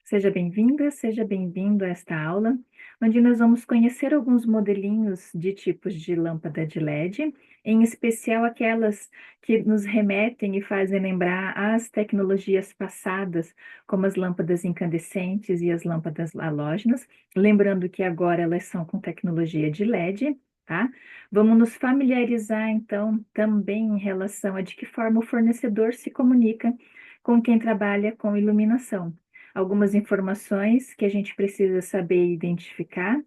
Seja bem-vinda, seja bem-vindo a esta aula, onde nós vamos conhecer alguns modelinhos de tipos de lâmpada de LED, em especial aquelas que nos remetem e fazem lembrar as tecnologias passadas, como as lâmpadas incandescentes e as lâmpadas halógenas, lembrando que agora elas são com tecnologia de LED, tá? Vamos nos familiarizar, então, também em relação a de que forma o fornecedor se comunica com quem trabalha com iluminação, algumas informações que a gente precisa saber identificar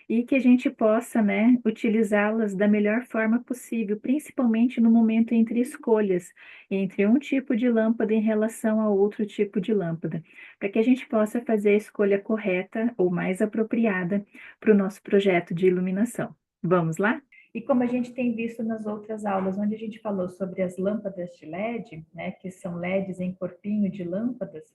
e que a gente possa, né, utilizá-las da melhor forma possível, principalmente no momento entre escolhas, entre um tipo de lâmpada em relação a outro tipo de lâmpada, para que a gente possa fazer a escolha correta ou mais apropriada para o nosso projeto de iluminação. Vamos lá? E como a gente tem visto nas outras aulas, onde a gente falou sobre as lâmpadas de LED, né, que são LEDs em corpinho de lâmpadas,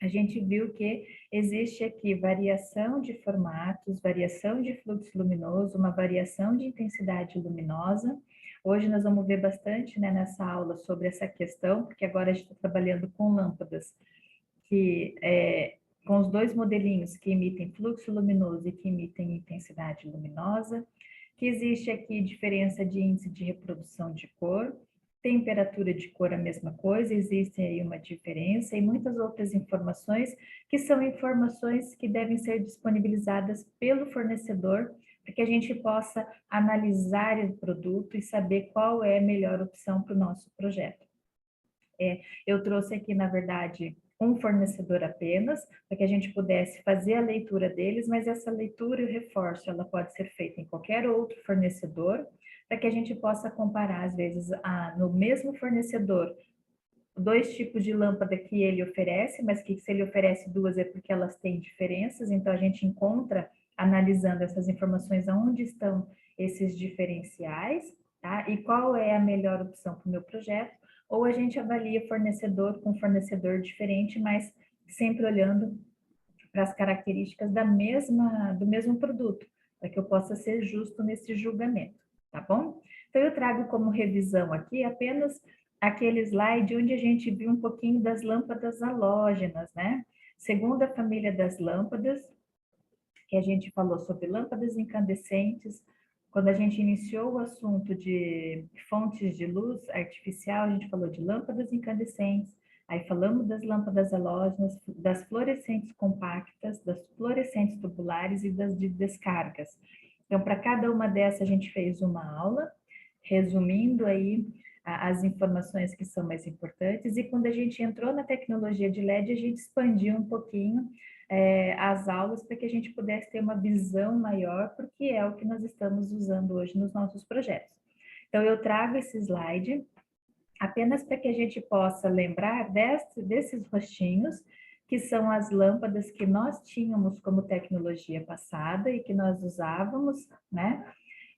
a gente viu que existe aqui variação de formatos, variação de fluxo luminoso, uma variação de intensidade luminosa. Hoje nós vamos ver bastante, né, nessa aula sobre essa questão, porque agora a gente está trabalhando com lâmpadas que com os dois modelinhos que emitem fluxo luminoso e que emitem intensidade luminosa, que existe aqui diferença de índice de reprodução de cor, temperatura de cor a mesma coisa, existe aí uma diferença e muitas outras informações que são informações que devem ser disponibilizadas pelo fornecedor para que a gente possa analisar o produto e saber qual é a melhor opção para o nosso projeto. Eu trouxe aqui, na verdade, um fornecedor apenas, para que a gente pudesse fazer a leitura deles, mas essa leitura e o reforço, ela pode ser feita em qualquer outro fornecedor, para que a gente possa comparar, às vezes, no mesmo fornecedor, dois tipos de lâmpada que ele oferece, mas que se ele oferece duas é porque elas têm diferenças, então a gente encontra, analisando essas informações, aonde estão esses diferenciais, tá? E qual é a melhor opção para o meu projeto, ou a gente avalia fornecedor com fornecedor diferente, mas sempre olhando para as características do mesmo produto, para que eu possa ser justo nesse julgamento, tá bom? Então, eu trago como revisão aqui apenas aquele slide onde a gente viu um pouquinho das lâmpadas halógenas, né? Segundo a família das lâmpadas, que a gente falou sobre lâmpadas incandescentes, quando a gente iniciou o assunto de fontes de luz artificial, a gente falou de lâmpadas incandescentes, aí falamos das lâmpadas halógenas, das fluorescentes compactas, das fluorescentes tubulares e das de descargas. Então, para cada uma dessas, a gente fez uma aula, resumindo aí as informações que são mais importantes, e quando a gente entrou na tecnologia de LED, a gente expandiu um pouquinho as aulas para que a gente pudesse ter uma visão maior, porque é o que nós estamos usando hoje nos nossos projetos. Então, eu trago esse slide apenas para que a gente possa lembrar desses rostinhos, que são as lâmpadas que nós tínhamos como tecnologia passada e que nós usávamos, né?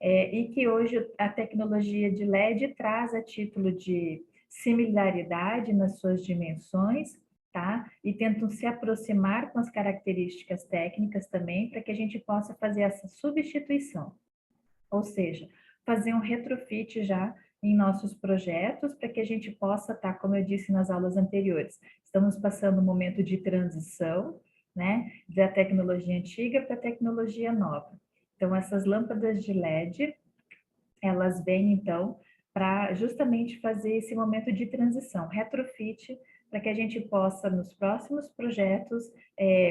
E que hoje a tecnologia de LED traz a título de similaridade nas suas dimensões, tá? E tentam se aproximar com as características técnicas também, para que a gente possa fazer essa substituição, ou seja, fazer um retrofit já em nossos projetos, para que a gente possa estar, como eu disse nas aulas anteriores, estamos passando um momento de transição, né, da tecnologia antiga para a tecnologia nova. Então, essas lâmpadas de LED, elas vêm, então, para justamente fazer esse momento de transição, retrofit, para que a gente possa, nos próximos projetos,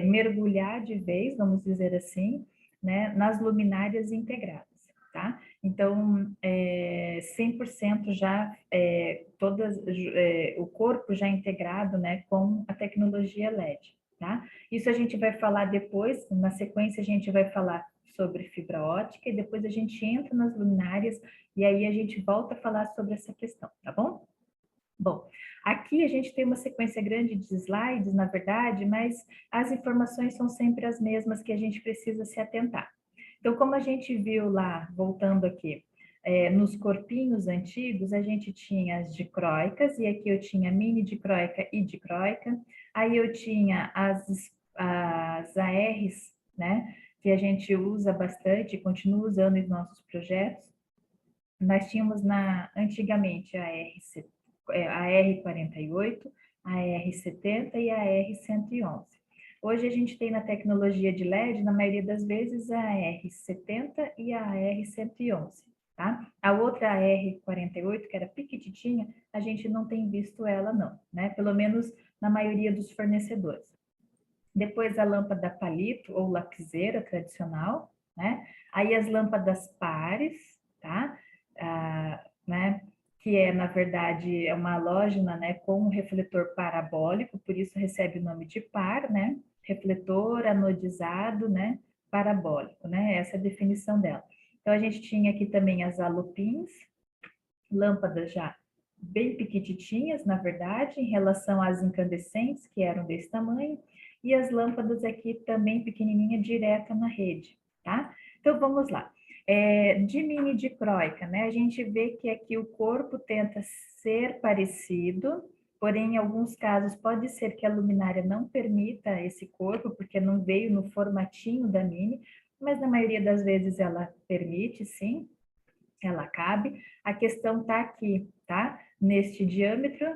mergulhar de vez, vamos dizer assim, né, nas luminárias integradas, tá? Então, 100% já, o corpo já integrado, né, com a tecnologia LED, tá? Isso a gente vai falar depois, na sequência a gente vai falar sobre fibra ótica e depois a gente entra nas luminárias e aí a gente volta a falar sobre essa questão, tá bom? Bom, aqui a gente tem uma sequência grande de slides, na verdade, mas as informações são sempre as mesmas que a gente precisa se atentar. Então, como a gente viu lá, voltando aqui, nos corpinhos antigos, a gente tinha as dicróicas, e aqui eu tinha mini dicróica e dicróica, aí eu tinha as ARs, né, que a gente usa bastante, continua usando em nossos projetos. Nós tínhamos antigamente a R48, a R70 e a R111. Hoje a gente tem na tecnologia de LED, na maioria das vezes, a R70 e a R111, tá? A outra a R48, que era piquititinha, a gente não tem visto ela não, né? Pelo menos na maioria dos fornecedores. Depois a lâmpada palito ou lapiseira tradicional, né? Aí as lâmpadas pares, tá? Né? Que é, na verdade, é uma halógena, né, com um refletor parabólico, por isso recebe o nome de par, né? Refletor anodizado, né? Parabólico, né? Essa é a definição dela. Então, a gente tinha aqui também as alupins, lâmpadas já bem pequititinhas, na verdade, em relação às incandescentes, que eram desse tamanho, e as lâmpadas aqui também pequenininha, direta na rede, tá? Então, vamos lá. De mini dicróica, né? A gente vê que aqui o corpo tenta ser parecido, porém, em alguns casos, pode ser que a luminária não permita esse corpo, porque não veio no formatinho da mini, mas na maioria das vezes ela permite, sim, ela cabe. A questão está aqui, tá? Neste diâmetro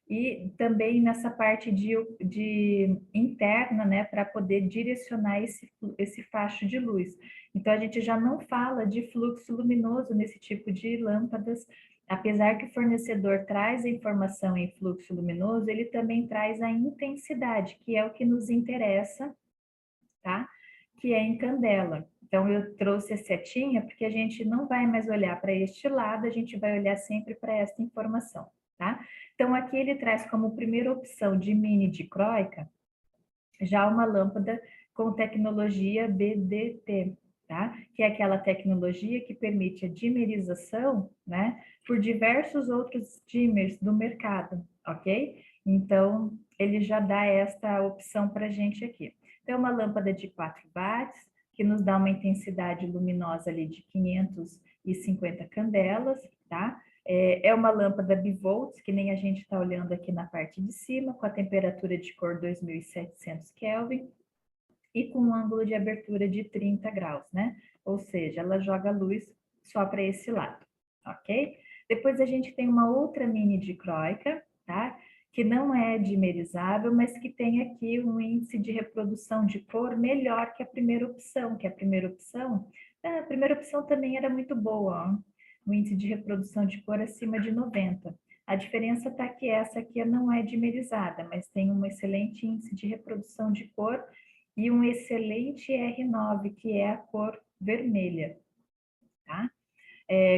e também nessa parte de interna, né? Para poder direcionar esse facho de luz. Então, a gente já não fala de fluxo luminoso nesse tipo de lâmpadas, apesar que o fornecedor traz a informação em fluxo luminoso, ele também traz a intensidade, que é o que nos interessa, tá? Que é em candela. Então, eu trouxe a setinha porque a gente não vai mais olhar para este lado, a gente vai olhar sempre para esta informação, tá? Então, aqui ele traz como primeira opção de mini dicróica já uma lâmpada com tecnologia BDT, tá? Que é aquela tecnologia que permite a dimerização, né? Por diversos outros dimmers do mercado, ok? Então, ele já dá esta opção para a gente aqui. Então, uma lâmpada de 4 watts, que nos dá uma intensidade luminosa ali de 550 candelas, tá? É uma lâmpada bivolts, que nem a gente está olhando aqui na parte de cima, com a temperatura de cor 2700 Kelvin e com um ângulo de abertura de 30 graus, né? Ou seja, ela joga luz só para esse lado, ok? Depois a gente tem uma outra mini dicróica, tá? Que não é dimerizável, mas que tem aqui um índice de reprodução de cor melhor que a primeira opção, a primeira opção também era muito boa, ó. O índice de reprodução de cor acima de 90. A diferença está que essa aqui não é dimerizada, mas tem um excelente índice de reprodução de cor e um excelente R9, que é a cor vermelha, tá?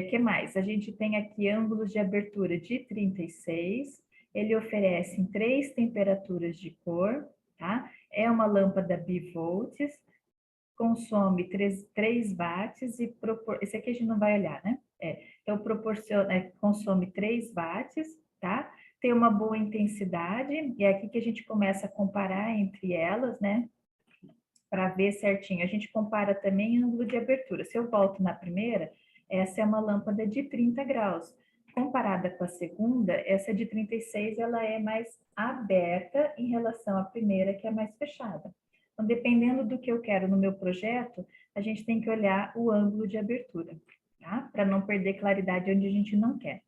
Que mais? A gente tem aqui ângulos de abertura de 36, ele oferece em 3 temperaturas de cor, tá? É uma lâmpada bivolts, consome 3 watts e esse aqui a gente não vai olhar, né? Então consome 3 watts, tá? Tem uma boa intensidade, e é aqui que a gente começa a comparar entre elas, né? Para ver certinho. A gente compara também ângulo de abertura. Se eu volto na primeira, essa é uma lâmpada de 30 graus. Comparada com a segunda, essa de 36, ela é mais aberta em relação à primeira, que é mais fechada. Então, dependendo do que eu quero no meu projeto, a gente tem que olhar o ângulo de abertura, tá? Para não perder claridade onde a gente não quer.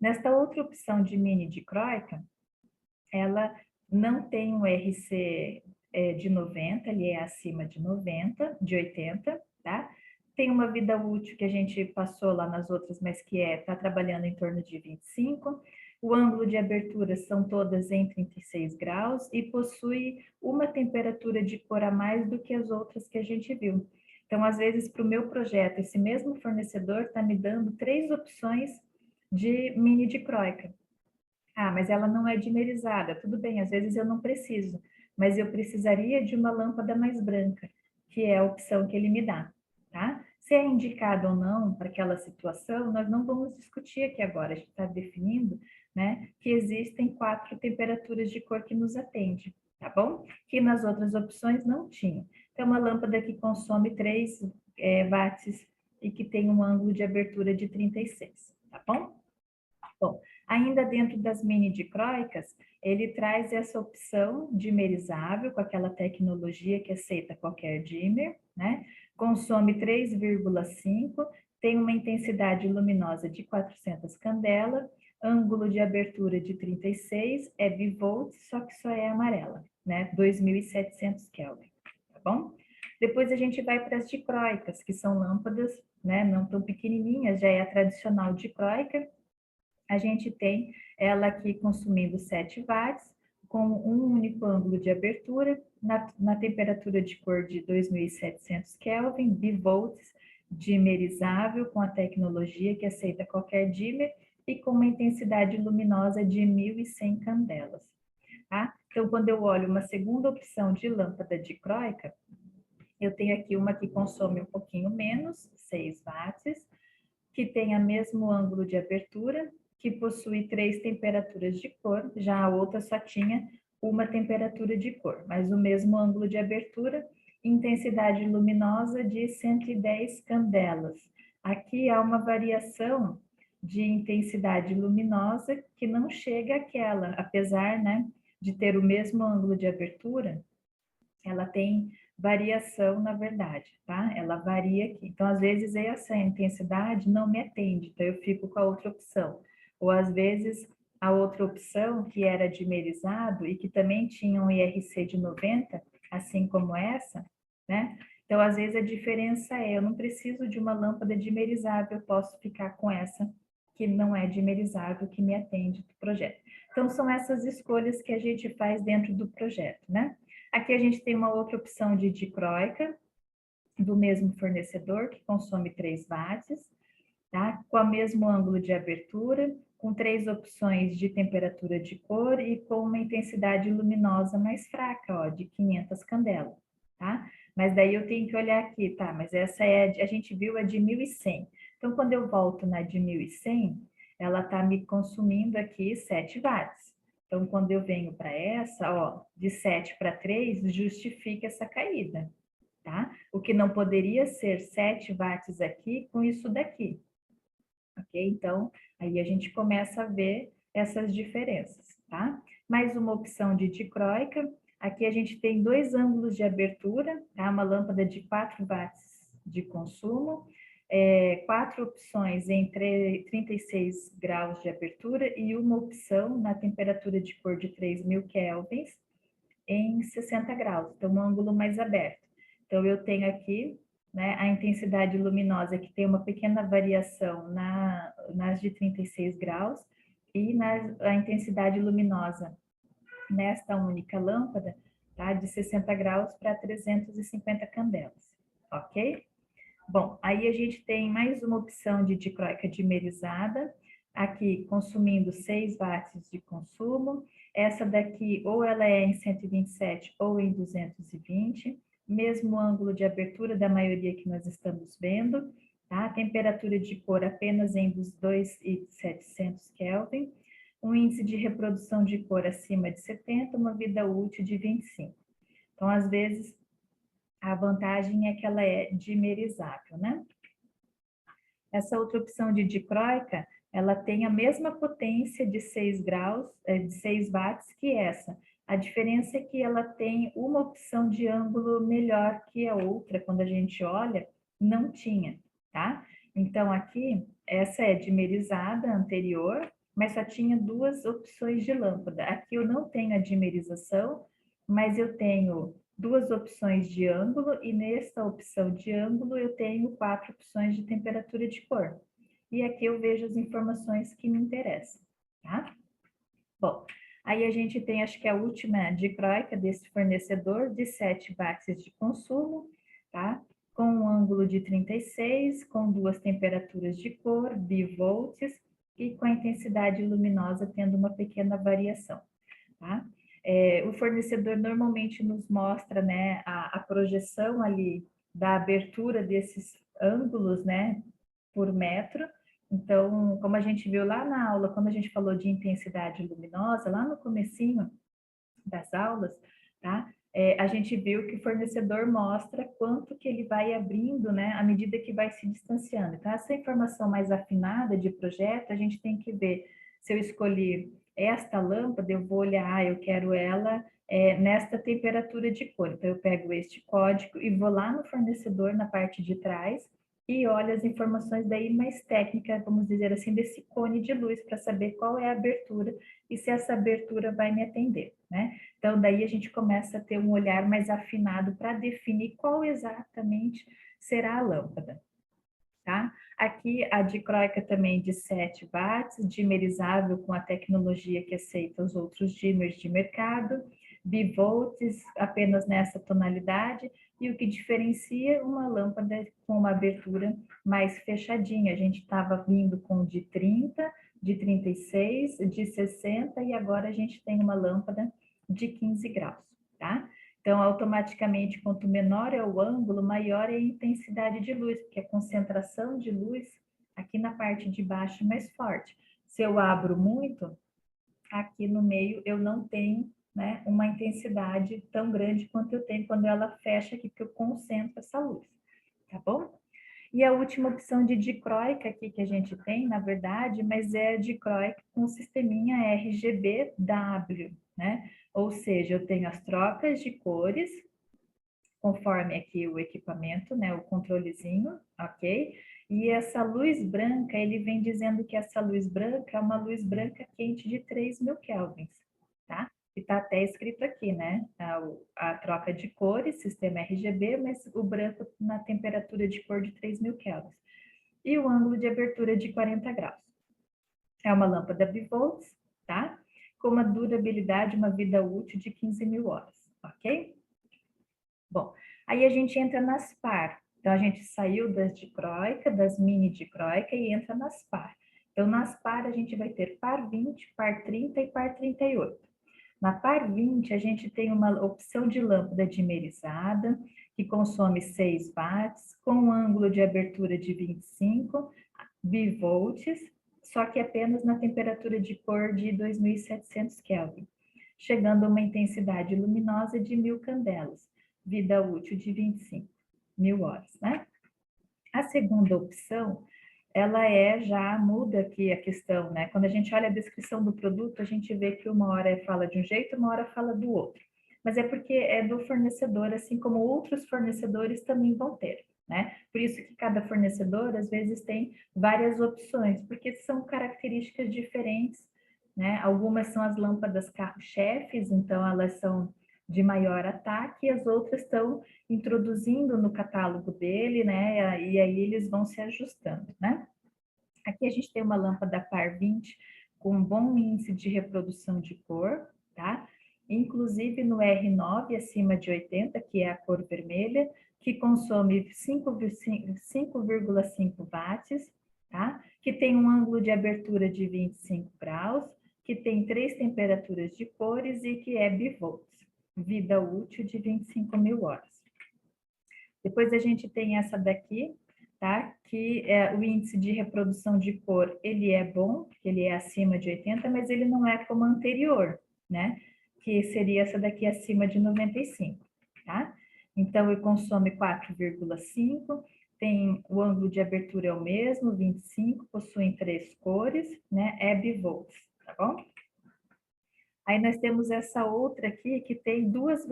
Nesta outra opção de mini dicróica, ela não tem um RC de 90, ele é acima de 90, de 80, tá? Tem uma vida útil que a gente passou lá nas outras, mas que está trabalhando em torno de 25. O ângulo de abertura são todas em 36 graus e possui uma temperatura de cor a mais do que as outras que a gente viu. Então, às vezes, para o meu projeto, esse mesmo fornecedor está me dando 3 opções de mini dicróica. Ah, mas ela não é dimerizada. Tudo bem, às vezes eu não preciso, mas eu precisaria de uma lâmpada mais branca, que é a opção que ele me dá, tá? Se é indicado ou não para aquela situação, nós não vamos discutir aqui agora. A gente está definindo, né, que existem 4 temperaturas de cor que nos atende, tá bom? Que nas outras opções não tinha. Então, uma lâmpada que consome 3 watts e que tem um ângulo de abertura de 36, tá bom? Bom, ainda dentro das mini dicróicas, ele traz essa opção dimerizável, com aquela tecnologia que aceita qualquer dimmer, né? Consome 3,5, tem uma intensidade luminosa de 400 candela, ângulo de abertura de 36, é bivolt, só que só é amarela, né, 2.700 Kelvin, tá bom? Depois a gente vai para as dicróicas, que são lâmpadas, né, não tão pequenininhas, já é a tradicional dicróica. A gente tem ela aqui consumindo 7 watts, com um único ângulo de abertura, na temperatura de cor de 2.700 Kelvin, bivolts, dimerizável, com a tecnologia que aceita qualquer dimmer, e com uma intensidade luminosa de 1.100 candelas. Tá? Então, quando eu olho uma segunda opção de lâmpada dicróica, eu tenho aqui uma que consome um pouquinho menos, 6 watts, que tem o mesmo ângulo de abertura, que possui 3 temperaturas de cor, já a outra só tinha uma temperatura de cor, mas o mesmo ângulo de abertura, intensidade luminosa de 110 candelas. Aqui há uma variação de intensidade luminosa que não chega àquela, apesar, né, de ter o mesmo ângulo de abertura, ela tem variação, na verdade, tá? Ela varia aqui. Então, às vezes, essa intensidade não me atende, então eu fico com a outra opção. Ou, às vezes, a outra opção, que era dimerizado e que também tinha um IRC de 90, assim como essa, né? Então, às vezes, a diferença é, eu não preciso de uma lâmpada dimerizável, eu posso ficar com essa que não é dimerizável, que me atende do projeto. Então, são essas escolhas que a gente faz dentro do projeto, né? Aqui a gente tem uma outra opção de dicróica, do mesmo fornecedor, que consome 3 watts, tá? Com o mesmo ângulo de abertura, com 3 opções de temperatura de cor e com uma intensidade luminosa mais fraca, ó, de 500 candelas, tá? Mas daí eu tenho que olhar aqui, tá? Mas essa é, a gente viu a de 1.100. Então, quando eu volto na de 1.100, ela tá me consumindo aqui 7 watts. Então, quando eu venho para essa, ó, de 7 para 3, justifica essa caída, tá? O que não poderia ser 7 watts aqui com isso daqui, ok? Então, aí a gente começa a ver essas diferenças, tá? Mais uma opção de dicróica. Aqui a gente tem 2 ângulos de abertura, tá? Uma lâmpada de 4 watts de consumo, 4 opções em 36 graus de abertura e uma opção na temperatura de cor de 3.000 kelvins em 60 graus, então um ângulo mais aberto. Então eu tenho aqui, né, a intensidade luminosa que tem uma pequena variação nas de 36 graus e a intensidade luminosa nesta única lâmpada, tá, de 60 graus para 350 candelas, ok? Bom, aí a gente tem mais uma opção de dicróica dimerizada, aqui consumindo 6 watts de consumo. Essa daqui, ou ela é em 127 ou em 220, mesmo ângulo de abertura da maioria que nós estamos vendo, tá? Temperatura de cor apenas em 2.700 Kelvin, um índice de reprodução de cor acima de 70, uma vida útil de 25. Então, às vezes, a vantagem é que ela é dimerizável, né? Essa outra opção de dicróica, ela tem a mesma potência de 6 graus, de 6 watts que essa. A diferença é que ela tem uma opção de ângulo melhor que a outra, quando a gente olha, não tinha, tá? Então, aqui, essa é dimerizada, anterior, mas só tinha 2 opções de lâmpada. Aqui eu não tenho a dimerização, mas eu tenho 2 opções de ângulo e nesta opção de ângulo eu tenho 4 opções de temperatura de cor. E aqui eu vejo as informações que me interessam, tá? Bom, aí a gente tem, acho que a última dicróica desse fornecedor, de 7 watts de consumo, tá? Com um ângulo de 36, com 2 temperaturas de cor, bivolts, e com a intensidade luminosa tendo uma pequena variação, tá? O fornecedor normalmente nos mostra, né, a projeção ali da abertura desses ângulos, né, por metro. Então, como a gente viu lá na aula, quando a gente falou de intensidade luminosa, lá no comecinho das aulas, tá? A gente viu que o fornecedor mostra quanto que ele vai abrindo, né, à medida que vai se distanciando. Então, essa informação mais afinada de projeto, a gente tem que ver se eu escolhi esta lâmpada, eu vou olhar, eu quero ela nesta temperatura de cor. Então, eu pego este código e vou lá no fornecedor, na parte de trás, e olho as informações daí mais técnicas, vamos dizer assim, desse cone de luz, para saber qual é a abertura e se essa abertura vai me atender, né? Então, daí a gente começa a ter um olhar mais afinado para definir qual exatamente será a lâmpada, tá? Aqui a dicróica também de 7 watts, dimerizável com a tecnologia que aceita os outros dimmers de mercado, bivolts apenas nessa tonalidade, e o que diferencia uma lâmpada com uma abertura mais fechadinha. A gente estava vindo com de 30, de 36, de 60 e agora a gente tem uma lâmpada de 15 graus, tá? Então, automaticamente, quanto menor é o ângulo, maior é a intensidade de luz, porque a concentração de luz aqui na parte de baixo é mais forte. Se eu abro muito, aqui no meio eu não tenho, né, uma intensidade tão grande quanto eu tenho quando ela fecha aqui, que eu concentro essa luz, tá bom? E a última opção de dicróica aqui que a gente tem, na verdade, mas é dicróica com sisteminha RGB-W, né? Ou seja, eu tenho as trocas de cores, conforme aqui o equipamento, né, o controlezinho, ok? E essa luz branca, ele vem dizendo que essa luz branca é uma luz branca quente de 3.000 kelvins, tá? E tá até escrito aqui, né, a troca de cores, sistema RGB, mas o branco na temperatura de cor de 3.000 kelvins. E o ângulo de abertura de 40 graus. É uma lâmpada bivolts, tá? Com uma durabilidade, uma vida útil de 15.000 horas, ok? Bom, aí a gente entra nas par. Então, a gente saiu das dicróica, das mini dicróica e entra nas par. Então, nas par, a gente vai ter par 20, par 30 e par 38. Na par 20, a gente tem uma opção de lâmpada dimerizada, que consome 6 watts, com um ângulo de abertura de 25 bivolts, só que apenas na temperatura de cor de 2.700 Kelvin, chegando a uma intensidade luminosa de 1.000 candelas, vida útil de 25.000 horas, né? A segunda opção, ela já muda aqui a questão, né? Quando a gente olha a descrição do produto, a gente vê que uma hora fala de um jeito, uma hora fala do outro. Mas é porque é do fornecedor, assim como outros fornecedores também vão ter, né? Por isso que cada fornecedor, às vezes, tem várias opções, porque são características diferentes, né? Algumas são as lâmpadas carro-chefes, então elas são de maior ataque, e as outras estão introduzindo no catálogo dele, né? E aí eles vão se ajustando, né? Aqui a gente tem uma lâmpada par 20 com um bom índice de reprodução de cor, tá? Inclusive no R9 acima de 80, que é a cor vermelha, que consome 5,5 watts, tá? Que tem um ângulo de abertura de 25 graus, que tem 3 temperaturas de cores e que é bivolts, vida útil de 25.000 horas. Depois a gente tem essa daqui, tá? Que é o índice de reprodução de cor, ele é bom, porque ele é acima de 80, mas ele não é como a anterior, né? Que seria essa daqui acima de 95, tá? Então, ele consome 4,5, tem o ângulo de abertura é o mesmo, 25, possuem 3 cores, né? É bivolts, tá bom? Aí nós temos essa outra aqui que tem duas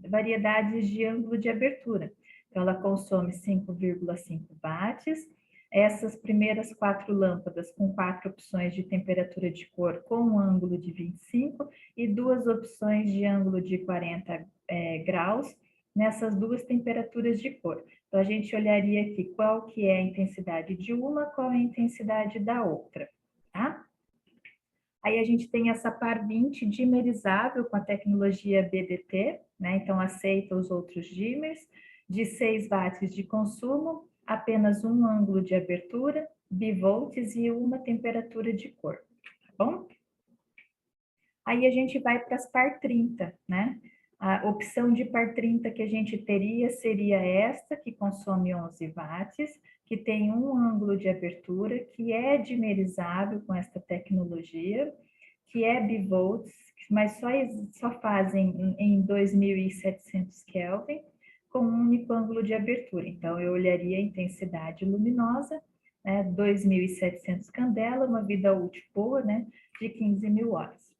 variedades de ângulo de abertura. Então, ela consome 5,5 watts. Essas primeiras 4 lâmpadas com 4 opções de temperatura de cor com um ângulo de 25 e 2 opções de ângulo de 40 graus nessas duas temperaturas de cor. Então, a gente olharia aqui qual que é a intensidade de uma, qual é a intensidade da outra, tá? Aí a gente tem essa par 20 dimerizável com a tecnologia BDT, né? Então aceita os outros dimmers, de 6 watts de consumo, apenas um ângulo de abertura, bivolts e uma temperatura de cor, tá bom? Aí a gente vai para as par 30, né? A opção de par 30 que a gente teria seria esta, que consome 11 watts, que tem um ângulo de abertura, que é dimerizável com esta tecnologia, que é bivolts, mas só fazem em 2.700 Kelvin, com um único ângulo de abertura. Então, eu olharia a intensidade luminosa, né, 2.700 candela, uma vida útil boa, né, de 15.000 horas.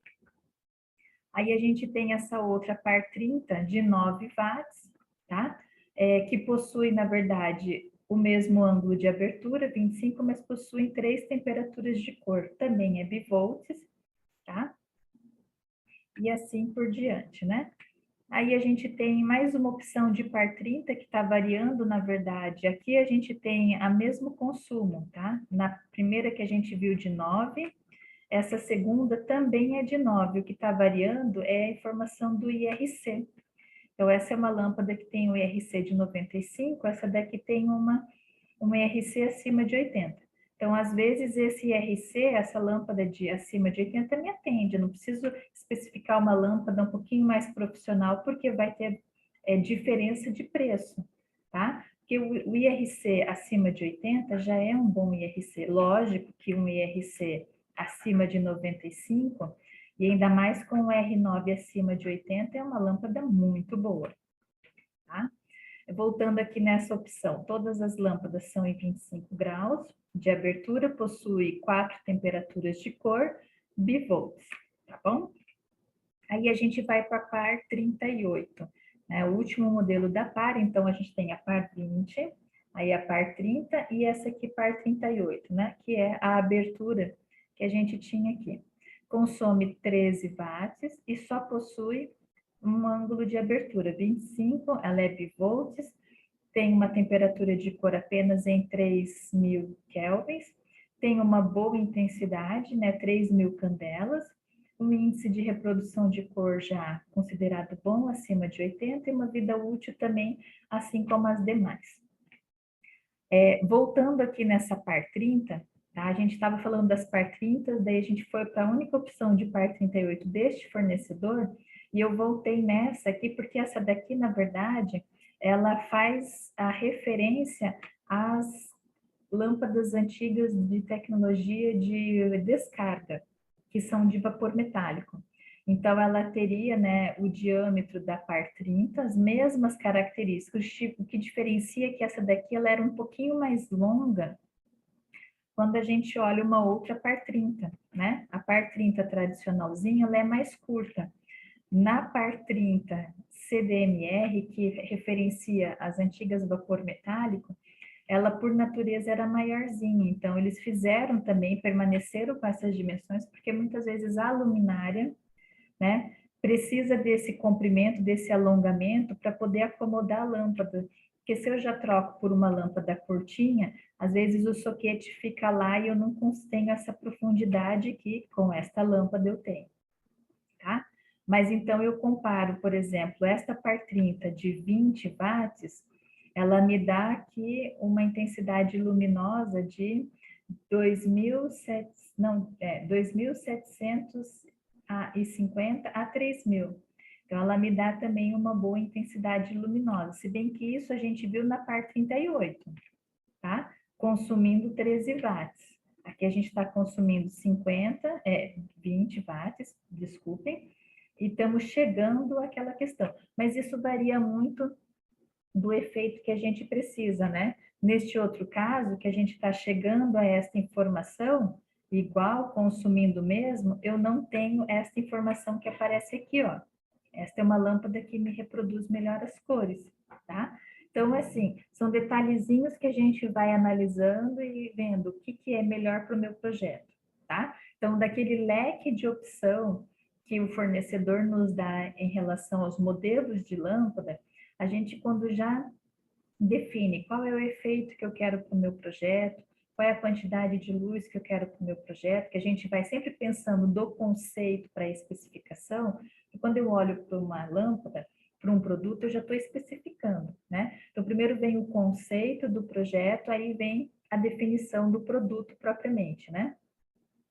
Aí a gente tem essa outra par 30 de 9 watts, tá? Que possui, na verdade, o mesmo ângulo de abertura, 25, mas possuem 3 temperaturas de cor, também é bivolts, tá? E assim por diante, né? Aí a gente tem mais uma opção de par 30 que está variando, na verdade. Aqui a gente tem a mesmo consumo, tá? Na primeira que a gente viu de 9, essa segunda também é de 9. O que está variando é a informação do IRC. Então, essa é uma lâmpada que tem o IRC de 95, essa daqui tem uma IRC acima de 80. Então, às vezes, esse IRC, essa lâmpada de acima de 80, me atende. Eu não preciso especificar uma lâmpada um pouquinho mais profissional, porque vai ter diferença de preço, tá? Porque o IRC acima de 80 já é um bom IRC. Lógico que um IRC acima de 95, e ainda mais com o R9 acima de 80, é uma lâmpada muito boa, tá? Voltando aqui nessa opção, todas as lâmpadas são em 25 graus de abertura, possui 4 temperaturas de cor, bivolts, tá bom? Aí a gente vai para a par 38, né? O último modelo da par, então a gente tem a par 20, aí a par 30 e essa aqui par 38, né? Que é a abertura que a gente tinha aqui. Consome 13 watts e só possui um ângulo de abertura 25, ela é bivolts, tem uma temperatura de cor apenas em 3.000 kelvins, tem uma boa intensidade, né, 3.000 candelas, um índice de reprodução de cor já considerado bom, acima de 80, e uma vida útil também, assim como as demais. Voltando aqui nessa par 30, tá? A gente estava falando das par 30, daí a gente foi para a única opção de par 38 deste fornecedor, e eu voltei nessa aqui, porque essa daqui, na verdade, ela faz a referência às lâmpadas antigas de tecnologia de descarga, que são de vapor metálico. Então, ela teria, né, o diâmetro da par 30, as mesmas características. O que diferencia é que essa daqui ela era um pouquinho mais longa quando a gente olha uma outra par 30, né? A par 30 tradicionalzinha, ela é mais curta. Na par 30 CDMR, que referencia as antigas vapor metálico, ela por natureza era maiorzinha, então eles fizeram também, permaneceram com essas dimensões, porque muitas vezes a luminária, né, precisa desse comprimento, desse alongamento para poder acomodar a lâmpada, porque se eu já troco por uma lâmpada curtinha, às vezes o soquete fica lá e eu não tenho essa profundidade que com esta lâmpada eu tenho, tá? Mas então eu comparo, por exemplo, esta par 30 de 20 watts, ela me dá aqui uma intensidade luminosa de 2.750 a 3.000. Então, ela me dá também uma boa intensidade luminosa, se bem que isso a gente viu na par 38, tá? Consumindo 13 watts. Aqui a gente está consumindo 20 watts, desculpem, e estamos chegando àquela questão. Mas isso varia muito do efeito que a gente precisa, né? Neste outro caso, que a gente está chegando a esta informação, igual consumindo mesmo, eu não tenho esta informação que aparece aqui, ó. Esta é uma lâmpada que me reproduz melhor as cores, tá? Então, assim, são detalhezinhos que a gente vai analisando e vendo o que é melhor para o meu projeto, tá? Então, daquele leque de opção que o fornecedor nos dá em relação aos modelos de lâmpada, a gente, quando já define qual é o efeito que eu quero para o meu projeto, qual é a quantidade de luz que eu quero para o meu projeto, que a gente vai sempre pensando do conceito para a especificação, e quando eu olho para uma lâmpada, para um produto, eu já estou especificando, né? Então, primeiro vem o conceito do projeto, aí vem a definição do produto propriamente, né?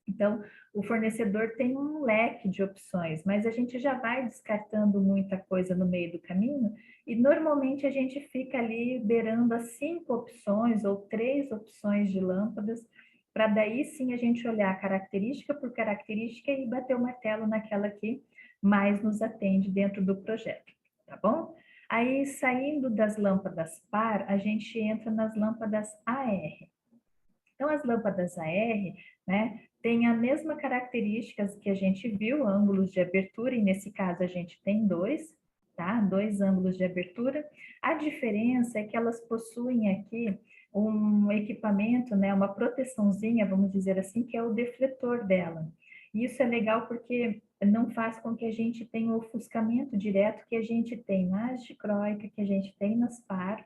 Então, o fornecedor tem um leque de opções, mas a gente já vai descartando muita coisa no meio do caminho e normalmente a gente fica ali beirando as 5 opções ou 3 opções de lâmpadas, para daí sim a gente olhar característica por característica e bater o martelo naquela que mais nos atende dentro do projeto, tá bom? Aí, saindo das lâmpadas par, a gente entra nas lâmpadas AR. Então, as lâmpadas AR, né, têm a mesma características que a gente viu, ângulos de abertura, e nesse caso a gente tem dois, tá? 2 ângulos de abertura. A diferença é que elas possuem aqui um equipamento, né, uma proteçõezinha, vamos dizer assim, que é o defletor dela. E isso é legal porque não faz com que a gente tenha o ofuscamento direto que a gente tem na dicróica, que a gente tem nas par.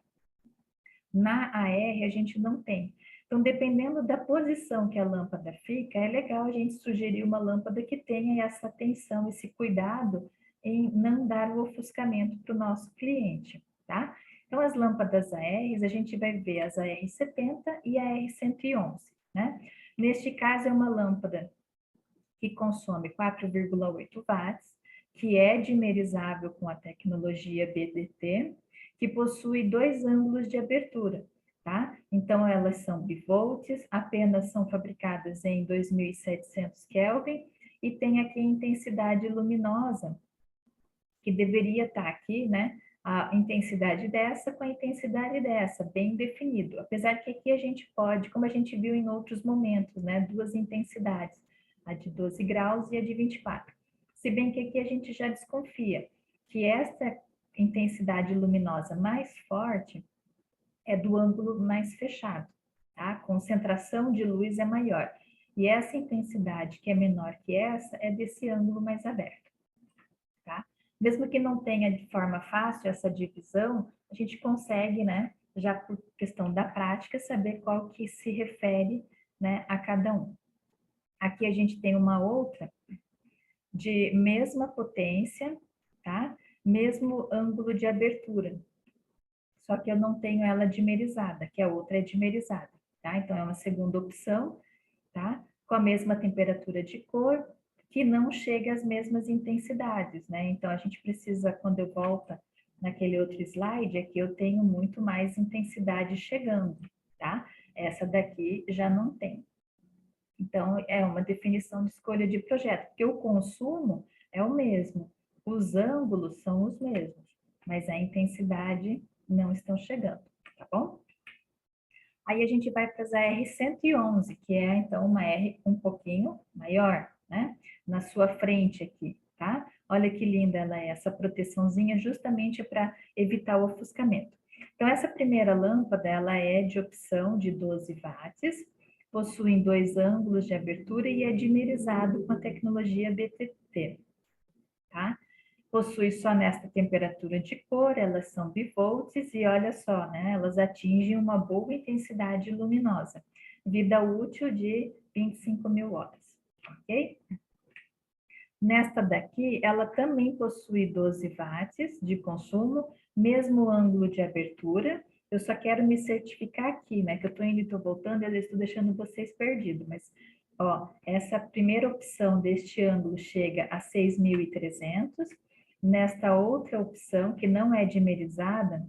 Na AR, a gente não tem. Então, dependendo da posição que a lâmpada fica, é legal a gente sugerir uma lâmpada que tenha essa atenção, esse cuidado em não dar o ofuscamento para o nosso cliente, tá? Então, as lâmpadas ARs, a gente vai ver as AR70 e a AR111, né? Neste caso, é uma lâmpada que consome 4,8 watts, que é dimerizável com a tecnologia BDT, que possui dois ângulos de abertura, tá? Então, elas são bivolts, apenas são fabricadas em 2700 Kelvin e tem aqui a intensidade luminosa, que deveria estar aqui, né? A intensidade dessa com a intensidade dessa, bem definido. Apesar que aqui a gente pode, como a gente viu em outros momentos, né? Duas intensidades, a de 12 graus e a de 24. Se bem que aqui a gente já desconfia que essa intensidade luminosa mais forte é do ângulo mais fechado, tá? A concentração de luz é maior. E essa intensidade, que é menor que essa, é desse ângulo mais aberto, tá? Mesmo que não tenha de forma fácil essa divisão, a gente consegue, né, já por questão da prática, saber qual que se refere, né, a cada um. Aqui a gente tem uma outra de mesma potência, tá? Mesmo ângulo de abertura. Só que eu não tenho ela dimerizada, que a outra é dimerizada, tá? Então é uma segunda opção, tá? Com a mesma temperatura de cor, que não chega às mesmas intensidades, né? Então, a gente precisa, quando eu volto naquele outro slide, aqui eu tenho muito mais intensidade chegando, tá? Essa daqui já não tem. Então, é uma definição de escolha de projeto, porque o consumo é o mesmo, os ângulos são os mesmos, mas a intensidade não estão chegando, tá bom? Aí a gente vai para as AR111, que é então uma R um pouquinho maior, né? Na sua frente aqui, tá? Olha que linda ela é, essa proteçãozinha justamente para evitar o ofuscamento. Então, essa primeira lâmpada, ela é de opção de 12 watts, possui dois ângulos de abertura e é dimerizado com a tecnologia BTT, tá? Possui só nesta temperatura de cor, elas são bivolts e olha só, né? Elas atingem uma boa intensidade luminosa. Vida útil de 25 mil horas, ok? Nesta daqui, ela também possui 12 watts de consumo, mesmo ângulo de abertura. Eu só quero me certificar aqui, né? Que eu estou indo e estou voltando, eu estou deixando vocês perdidos, mas ó, essa primeira opção deste ângulo chega a 6.300. Nesta outra opção, que não é dimerizada,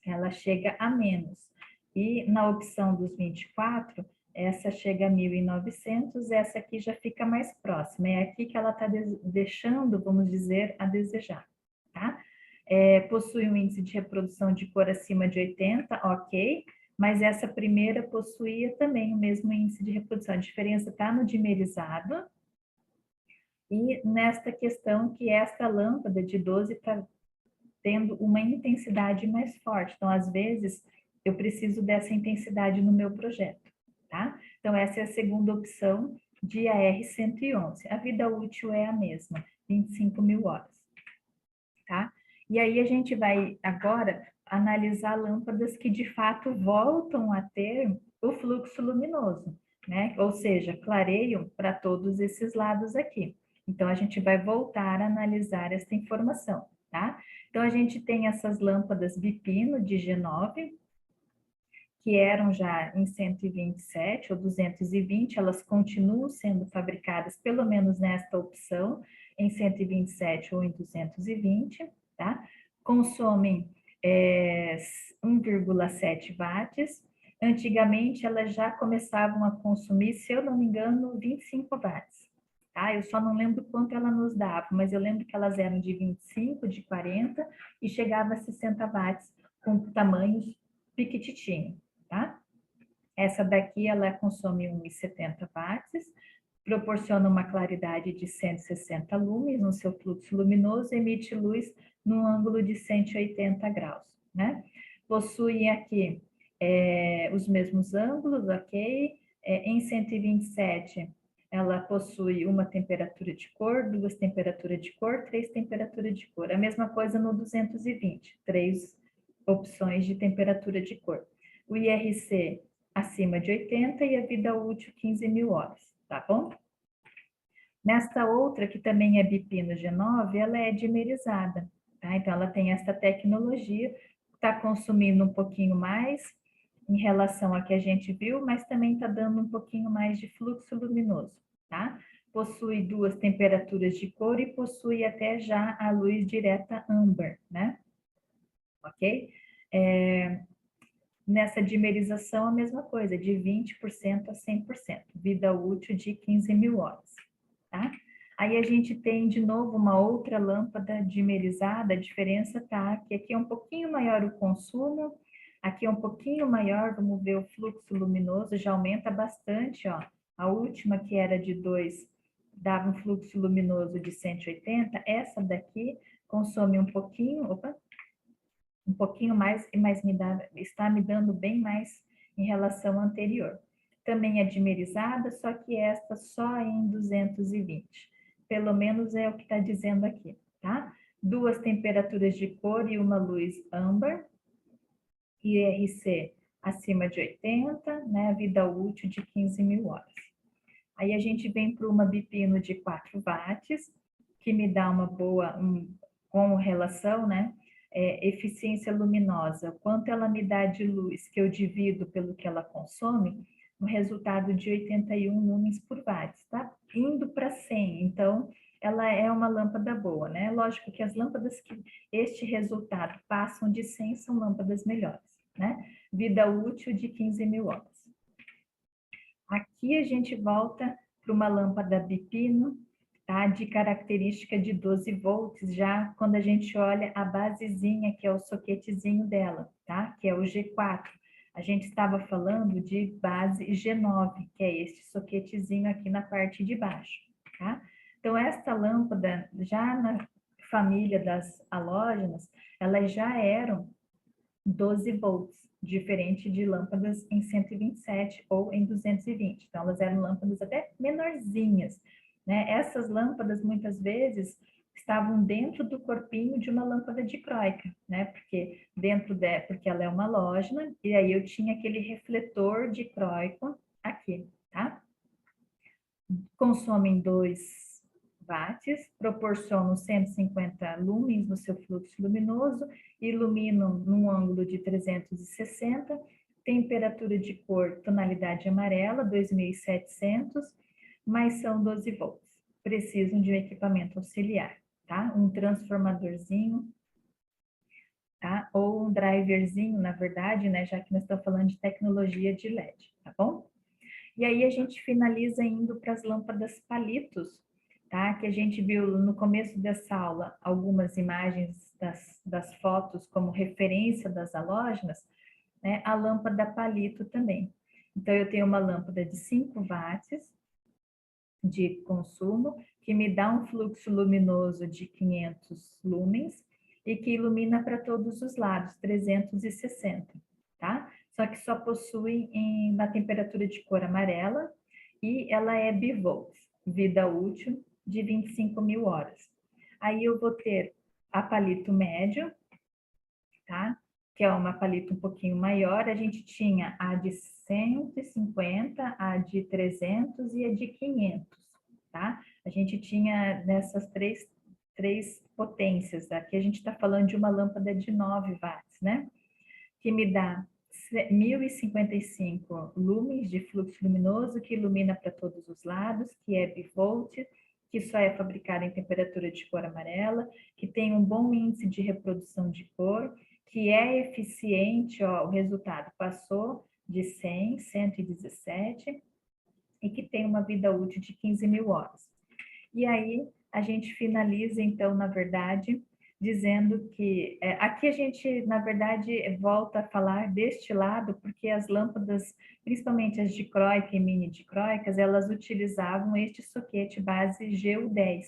ela chega a menos. E na opção dos 24, essa chega a 1.900, essa aqui já fica mais próxima. É aqui que ela está deixando, vamos dizer, a desejar, tá? Possui um índice de reprodução de cor acima de 80, ok, mas essa primeira possuía também o mesmo índice de reprodução. A diferença está no dimerizado e nesta questão que esta lâmpada de 12 está tendo uma intensidade mais forte. Então, às vezes, eu preciso dessa intensidade no meu projeto, tá? Então, essa é a segunda opção de AR111. A vida útil é a mesma, 25 mil horas, tá? E aí a gente vai agora analisar lâmpadas que de fato voltam a ter o fluxo luminoso, né? Ou seja, clareiam para todos esses lados aqui. Então, a gente vai voltar a analisar essa informação, tá? Então, a gente tem essas lâmpadas bipino de G9, que eram já em 127 ou 220, elas continuam sendo fabricadas, pelo menos nesta opção, em 127 ou em 220, tá? Consomem 1,7 watts. Antigamente, elas já começavam a consumir, se eu não me engano, 25 watts. Tá? Eu só não lembro quanto ela nos dava, mas eu lembro que elas eram de 25, de 40 e chegava a 60 watts com tamanhos piquititinho, tá? Essa daqui, ela consome 1,70 watts, proporciona uma claridade de 160 lumes no seu fluxo luminoso, emite luz num ângulo de 180 graus, né? Possui aqui os mesmos ângulos, ok? Em 127, ela possui uma temperatura de cor, duas temperaturas de cor, três temperaturas de cor. A mesma coisa no 220, três opções de temperatura de cor. O IRC acima de 80 e a vida útil 15.000 horas, tá bom? Nesta outra, que também é Bipino G9, ela é dimerizada, tá? Então, ela tem essa tecnologia, está consumindo um pouquinho mais em relação a que a gente viu, mas também está dando um pouquinho mais de fluxo luminoso, tá? Possui duas temperaturas de cor e possui até já a luz direta âmbar, né? Ok? Nessa dimerização, a mesma coisa, de 20% a 100%, vida útil de 15.000 horas, tá? Aí a gente tem, de novo, uma outra lâmpada dimerizada, a diferença tá que aqui é um pouquinho maior o consumo, aqui é um pouquinho maior, vamos ver o fluxo luminoso, já aumenta bastante, ó. A última, que era de 2, dava um fluxo luminoso de 180, essa daqui consome um pouquinho, um pouquinho mais, mas está me dando bem mais em relação à anterior. Também é dimerizada, só que esta só em 220. Pelo menos é o que está dizendo aqui, tá? Duas temperaturas de cor e uma luz âmbar. IRC acima de 80, né? Vida útil de 15.000 horas. Aí a gente vem para uma Bipino de 4 watts, que me dá uma boa, com relação, né? Eficiência luminosa, quanto ela me dá de luz, que eu divido pelo que ela consome, um resultado de 81 lumens por watt, tá? Indo para 100, então ela é uma lâmpada boa, né? Lógico que as lâmpadas que este resultado passam de 100 são lâmpadas melhores, né? Vida útil de 15.000 horas. Aqui a gente volta para uma lâmpada Bipino, tá? De característica de 12 volts, já quando a gente olha a basezinha, que é o soquetezinho dela, tá? Que é o G4. A gente estava falando de base G9, que é este soquetezinho aqui na parte de baixo, tá? Então, esta lâmpada, já na família das halógenas, elas já eram 12 volts, diferente de lâmpadas em 127 ou em 220. Então, elas eram lâmpadas até menorzinhas, né? Essas lâmpadas, muitas vezes, estavam dentro do corpinho de uma lâmpada dicróica, né? Porque ela é uma halógena, e aí eu tinha aquele refletor dicróico aqui, tá? Consomem 2 watts, proporcionam 150 lumens no seu fluxo luminoso, iluminam num ângulo de 360, temperatura de cor, tonalidade amarela, 2.700, mas são 12 volts. Precisam de um equipamento auxiliar, tá? Um transformadorzinho, tá? Ou um driverzinho, na verdade, né? Já que nós estamos falando de tecnologia de LED, tá bom? E aí a gente finaliza indo para as lâmpadas palitos, tá? Que a gente viu no começo dessa aula algumas imagens das fotos como referência das halógenas, né? A lâmpada palito também. Então, eu tenho uma lâmpada de 5 watts de consumo, que me dá um fluxo luminoso de 500 lumens e que ilumina para todos os lados, 360, tá? Só que só possui na temperatura de cor amarela e ela é bivolt, vida útil de 25.000 horas. Aí eu vou ter a palito médio, tá? Que é uma palito um pouquinho maior. A gente tinha a de 150, a de 300 e a de 500, tá? A gente tinha nessas três potências. Aqui a gente está falando de uma lâmpada de 9 watts, né? Que me dá 1.055 lumens de fluxo luminoso, que ilumina para todos os lados, que é bivolt, que só é fabricada em temperatura de cor amarela, que tem um bom índice de reprodução de cor, que é eficiente, ó, o resultado passou de 100, 117, e que tem uma vida útil de 15.000 horas. E aí a gente finaliza, então, na verdade, dizendo que aqui a gente, na verdade, volta a falar deste lado, porque as lâmpadas, principalmente as dicróicas e mini dicróicas, elas utilizavam este soquete base GU10,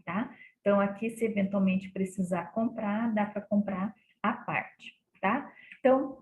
tá? Então, aqui, se eventualmente precisar comprar, dá para comprar à parte, tá? Então,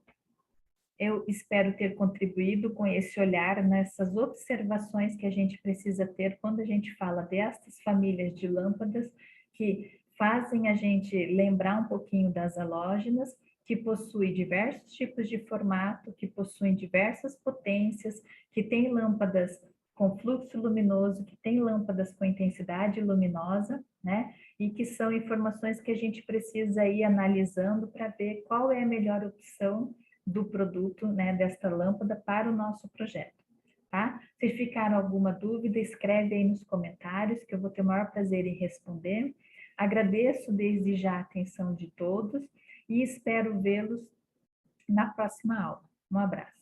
eu espero ter contribuído com esse olhar nessas observações que a gente precisa ter quando a gente fala destas famílias de lâmpadas que fazem a gente lembrar um pouquinho das halógenas, que possuem diversos tipos de formato, que possuem diversas potências, que tem lâmpadas com fluxo luminoso, que tem lâmpadas com intensidade luminosa, né? E que são informações que a gente precisa ir analisando para ver qual é a melhor opção do produto, né, desta lâmpada para o nosso projeto, tá? Se ficar alguma dúvida, escreve aí nos comentários, que eu vou ter o maior prazer em responder. Agradeço desde já a atenção de todos e espero vê-los na próxima aula. Um abraço.